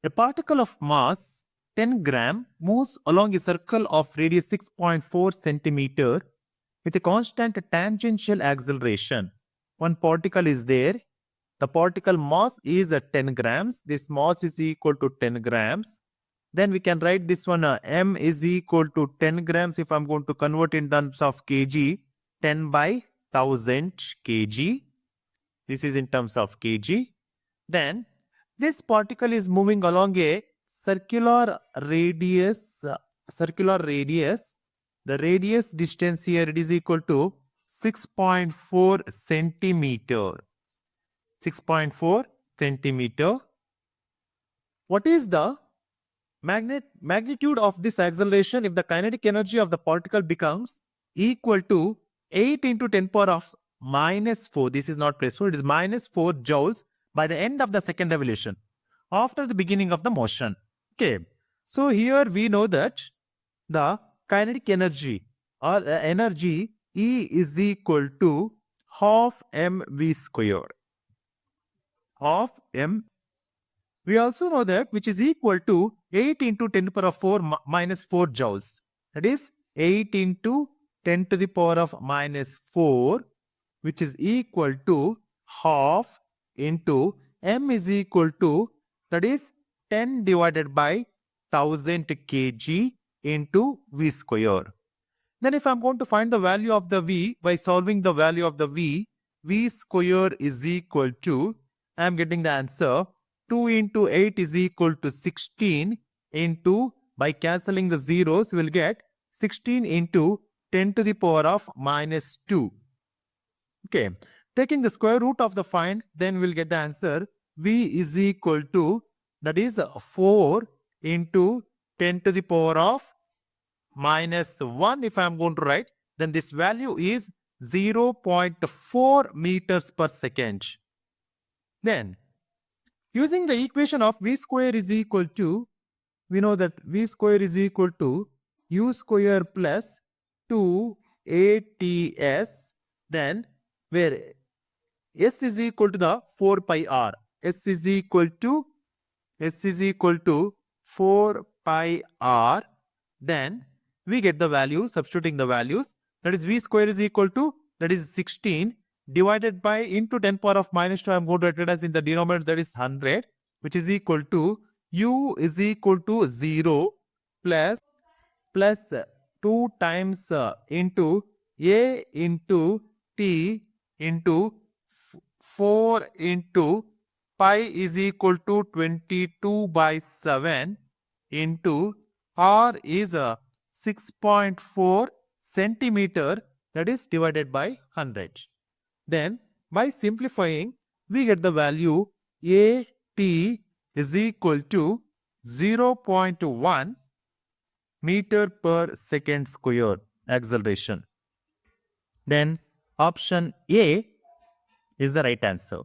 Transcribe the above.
A particle of mass 10 gram moves along a circle of radius 6.4 centimeter with a constant tangential acceleration. One particle is there. The particle mass is 10 grams. This mass is equal to 10 grams. Then we can write this one m is equal to 10 grams. If I'm going to convert in terms of kg, 10 by 1000 kg. This is in terms of kg. Then this particle is moving along a circular radius. The radius distance here it is equal to 6.4 centimeter. 6.4 centimeter. What is the magnitude of this acceleration if the kinetic energy of the particle becomes equal to 8 into 10 power of minus 4. This is not plus 4, it is minus 4 joules by the end of the second revolution after the beginning of the motion. Okay. So here we know that the kinetic energy or energy E is equal to half mv square. Half m. We also know that which is equal to 8 into 10 power of 4 minus 4 joules. That is 8 into 10 to the power of minus 4, which is equal to half into m is equal to, that is 10 divided by 1000 kg into v square. Then if I'm going to find the value of the v by solving the value of the v square is equal to, I'm getting the answer 2 into 8 is equal to 16 into, by cancelling the zeros, we'll get 16 into 10 to the power of minus 2. Okay. Taking the square root of the find, then we'll get the answer v is equal to, that is 4 into 10 to the power of minus 1. If I'm going to write, then this value is 0.4 meters per second. Then, using the equation of v square is equal to, we know that v square is equal to u square plus 2ats, then where s is equal to the 4 pi r. S is equal to 4 pi r. Then we get the value, substituting the values. That is v square is equal to, that is 16 divided by into 10 power of minus 2. I am going to write it as in the denominator, that is 100, which is equal to u is equal to 0 plus 2 times into a into t into 4 into pi is equal to 22 by 7 into r is 6.4 centimeter, that is divided by 100. Then by simplifying, we get the value at is equal to 0.1 meter per second square acceleration. Then option A is the right answer.